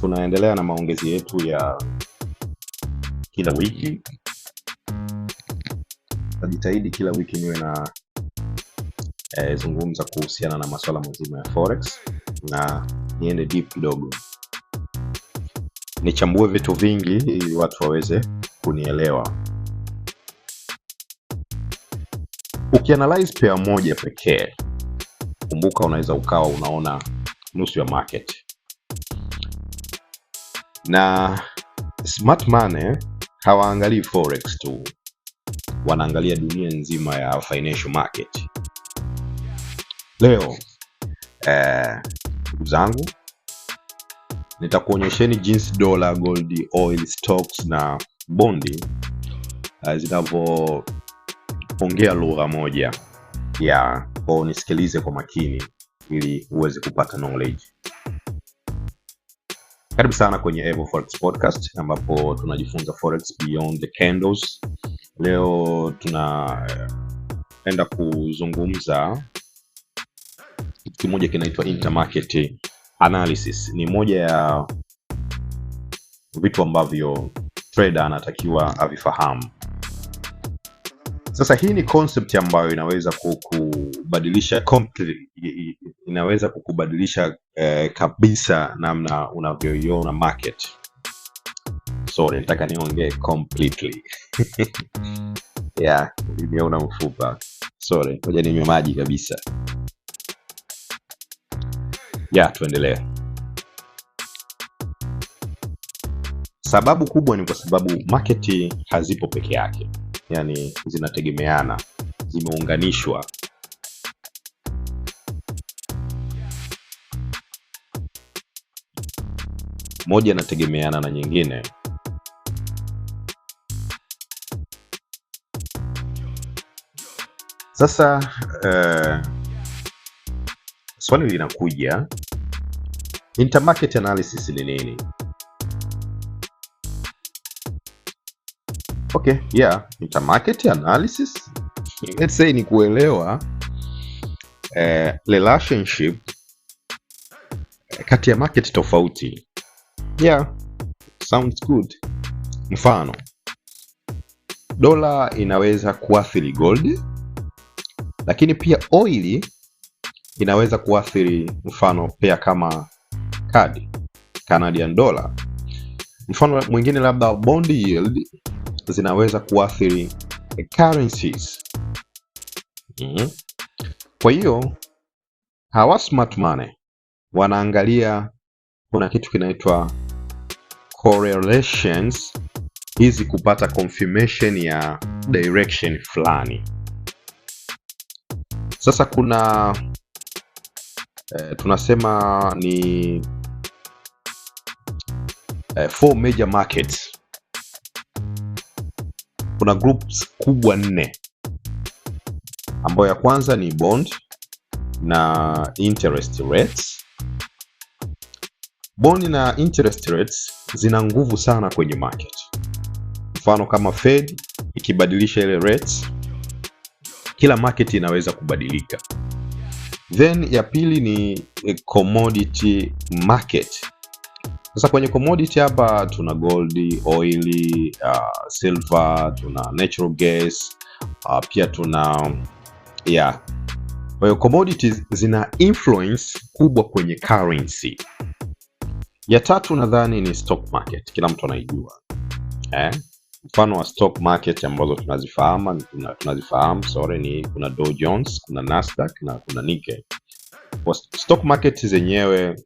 Tunaendelea na maongezi yetu ya kila wiki. Najitahidi kila wiki niwe na zungumza kuhusiana na masuala mazima ya forex na niende deep kidogo, nichambue vitu vingi ili watu waweze kunielewa. Ukianalyze pair moja pekee, kumbuka unaweza ukawa unaona nusu ya market. Na smart money hawaangalii forex tu, wanaangalia dunia nzima ya financial market. Leo ndugu zangu, nitakuonyesheni jinsi dola, gold, oil, stocks na bondi zinavyoongea lugha moja. Kwa nisikilize kwa makini ili uweze kupata knowledge. Karibu sana kwenye Evo Forex Podcast, ambapo tunajifunza forex beyond the candles. Leo tunaenda kuzungumza kitu kimoja kinaitwa intermarket analysis. Ni moja ya vitu ambavyo trader anatakiwa avifahamu. Sasa hii ni concept ambayo inaweza kukubadilisha kabisa namna unavyoiona market. Sorry, nataka niongee completely. Nimeona mfupa. Sorry, ngoja ninywe maji kabisa. Tuendelee. Sababu kubwa ni kwa sababu market hazipo peke yake. Yani zinategemeana, zimeunganishwa. Moja inategemeana na nyingine. Sasa swali linakuja, intermarket analysis ni nini? Intermarket analysis, let's say ni kuelewa relationship kati ya market tofauti. Sounds good. Mfano, dola inaweza kuathiri gold, lakini pia oil inaweza kuathiri, mfano pair kama CAD, Canadian dollar. Mfano mwingine labda bond yield zinaweza kuathiri currencies. Kwa hiyo hawa smart money wanaangalia, kuna kitu kinaitwa correlations, hizi kupata confirmation ya direction fulani. Sasa kuna tunasema ni 4 major markets. Kuna groups kubwa 4, ambayo ya kwanza ni bond na interest rates. Bond na interest rates zina nguvu sana kwenye market. Mfano kama Fed ikibadilisha ile rates, kila market inaweza kubadilika. Then ya pili ni commodity market. Sasa kwenye commodity hapa tuna gold, oil, silver, tuna natural gas, pia tuna kwa hiyo commodities zina influence kubwa kwenye currency. Ya tatu nadhani ni stock market, kila mtu anaijua. Mfano wa stock market ambazo tunazifahamu ni kuna Dow Jones, kuna Nasdaq na kuna Nikkei. Kwa stock market zenyewe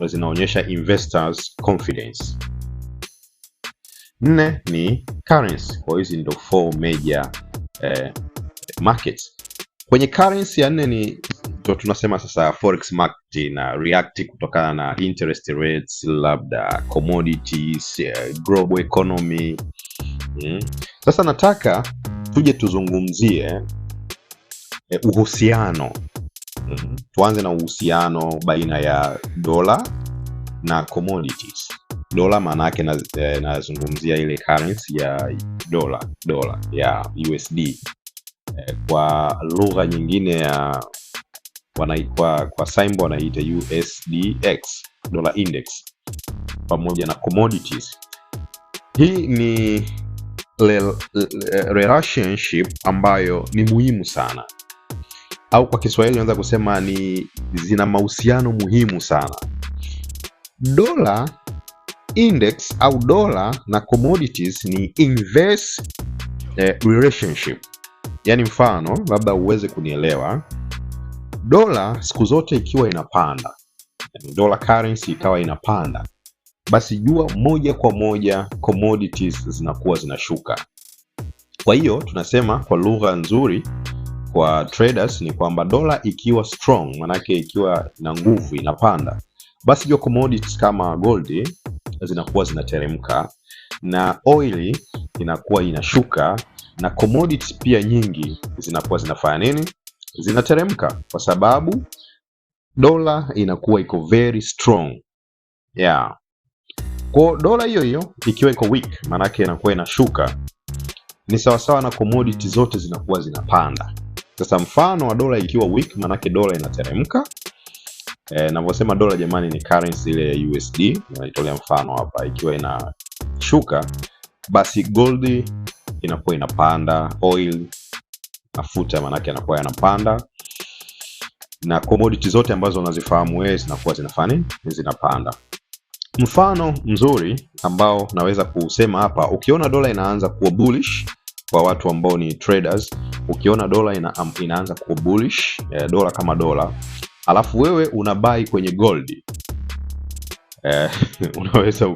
zinaonyesha investors confidence. 4 ni currency. Kwa hizi ndio 4 major markets. Kwenye currency ya 4 ni ndio tunasema sasa forex market na react kutokana na interest rates, labda commodities, global economy. Sasa nataka tuje tuzungumzie uhusiano. Tuanze na uhusiano baina ya dola na commodities. Dola maana yake nazungumzia ile currency ya dola ya USD. Kwa lugha nyingine ya kwa symbol wanaita USDX, dollar index. pamoja na commodities. Hii ni relationship ambayo ni muhimu sana, au kwa Kiswahili unaweza kusema ni zina mahusiano muhimu sana. Dollar index au dola na commodities ni inverse relationship. Yani mfano labda uweze kunielewa, dola siku zote ikiwa inapanda, yani dollar currency ikawa inapanda, basi jua moja kwa moja commodities zinakuwa zinashuka. Kwa hiyo tunasema kwa lugha nzuri kwa traders ni kwamba dola ikiwa strong, manake ikiwa na nguvu inapanda, basi jua commodities kama gold zinakuwa zinateremka, na oil inakuwa inashuka, na commodities pia nyingi zinakuwa zinafanya nini? Zinateremka, kwa sababu dola inakuwa iko very strong. Yeah. Kwa dola hiyo hiyo ikiwa iko weak, manake inakuwa inashuka, ni sawasawa na commodities zote zinakuwa zinapanda. Sasa mfano wa dola ikiwa weak, manake dola inateremka. Navyosema dola jamani ni currency ile ya USD, naitolea mfano hapa. Ikiwa inashuka, basi gold inakuwa inapanda, oil, mafuta manake yanakuwa yanapanda, na commodity zote ambazo unazifahamu wewe zinakuwa zinafanya zinapanda. Mfano mzuri ambao naweza kusema hapa, ukiona dola inaanza kuwa bullish, kwa watu ambao ni traders, ukiona dola inaanza kuwa bullish, dola kama dola, alafu wewe una buy kwenye gold, unaweza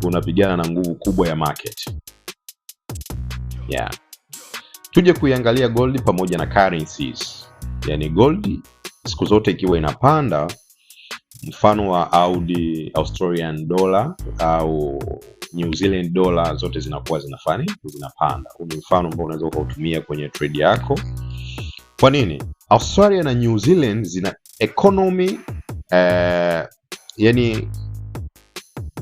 unapigana na nguvu kubwa ya market. Yeah. Tuje kuiangalia gold pamoja na currencies. Yani gold siku zote ikiwa inapanda, mfano wa Australian dollar au New Zealand dollar, zote zinakuwa zinapanda. Huu ni mfano ambao unaweza ukautumia kwenye trade yako. Kwa nini? Australia na New Zealand zina economy, yani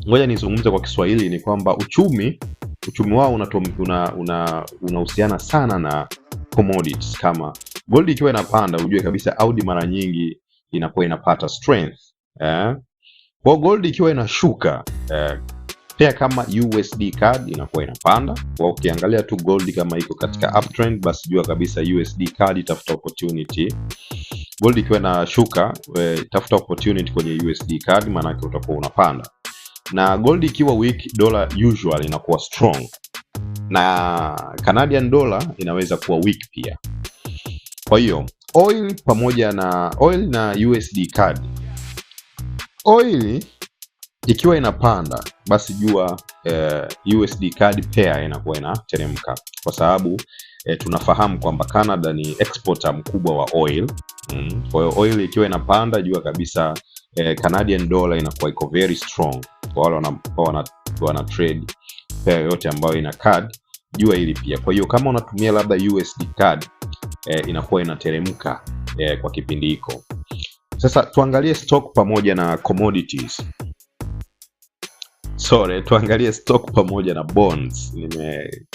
ngoja nizungumze kwa Kiswahili, ni kwamba uchumi wao unahusiana sana na commodities. Kama gold ikiwa inapanda, ujue kabisa Audi mara nyingi inakuwa inapata strength. Kwa gold ikiwa inashuka, pia kama USD CAD inakuwa inapanda. Kwa ukiangalia tu gold kama iko katika uptrend, basi jua kabisa USD CAD tafuta opportunity. Gold ikiwa inashuka, tafuta opportunity kwenye USD CAD, maana yake utakuwa unapanda. Na gold ikiwa weak, dollar usually inakuwa strong, na Canadian dollar inaweza kuwa weak pia. Kwa hiyo oil na USD CAD, oil ikiwa inapanda, basi jua USD CAD pair inakuwa inateremka, kwa sababu tunafahamu kwamba Canada ni exporter mkubwa wa oil. Kwa hiyo oil ikiwa inapanda, jua kabisa Canadian dollar inakuwa iko very strong. Kwa wale wana trade pair yote ambayo ina CAD, jua hili pia. Kwa hiyo kama unatumia labda USD CAD, inakuwa inateremka kwa kipindi hiko. Sasa tuangalie stock pamoja na commodities. Tuangalie stock pamoja na bonds.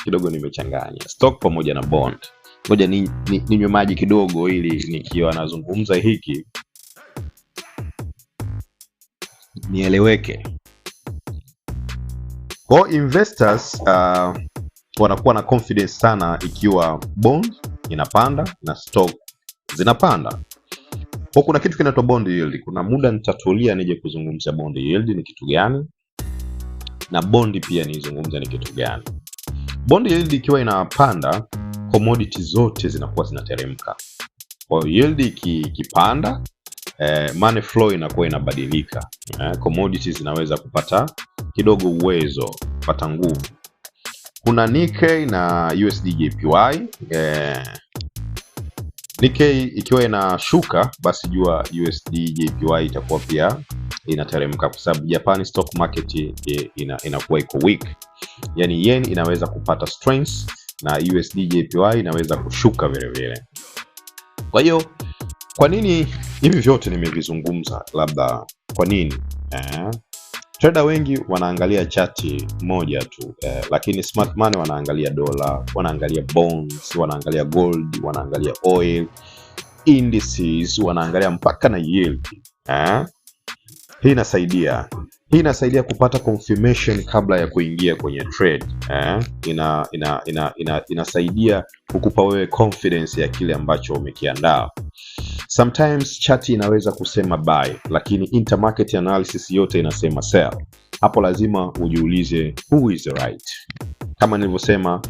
Kidogo nimechanganya stock pamoja na bond. Ngoja ninywe maji kidogo ili nikiwa nazungumza hiki nieleweke. Kwa investors wanakuwa na confidence sana ikiwa bond inapanda na stock zinapanda. Kwa kuna kitu kinaitwa bond yield. Kuna muda nitatulia nije kuzungumzia bond yield ni kitu gani, na bond pia nizungumza ni kitu gani. Bond yield ikiwa inapanda, commodities zote zinakuwa zinateremka. Kwa yield ikipanda, money flow inakuwa inabadilika. Commodities zinaweza kupata kidogo uwezo, kupata nguvu. Kuna Nikkei na USD JPY. Nikkei ikiwa inashuka, basi jua USD JPY itakuwa pia inateremka, kwa sababu Japan stock market inakuwa iko weak. Yani yen inaweza kupata strength na USD JPY inaweza kushuka vile vile. Kwa hiyo kwa nini hivi vyote nimevizungumza? Labda kwa nini trader wengi wanaangalia chati moja tu, lakini smart money wanaangalia dola, wanaangalia bonds, wanaangalia gold, wanaangalia oil, indices, wanaangalia mpaka na yield. Hii inasaidia kupata confirmation kabla ya kuingia kwenye trade. Inasaidia kukupa wewe confidence ya kile ambacho umekiandaa. Sometimes chart inaweza kusema buy, lakini intermarket analysis yote inasema sell. Hapo lazima ujiulize who is right. Kama nilivyosema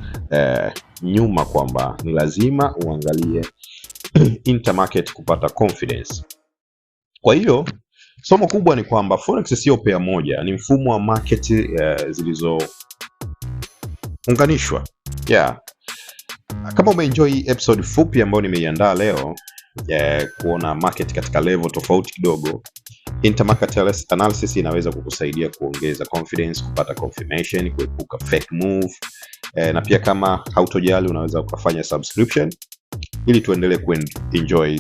nyuma kwamba ni lazima uangalie intermarket kupata confidence. Kwa hiyo somo kubwa ni kwamba forex sio pair moja, ni mfumo wa market zilizounganishwa. Kama umeenjoy episode fupi ambayo nimeiandaa leo, kuona market katika level tofauti kidogo, intermarket analysis inaweza kukusaidia kuongeza confidence, kupata confirmation, kuepuka fake move. Na pia kama hautojali unaweza ukafanya subscription ili tuendelee kuenjoy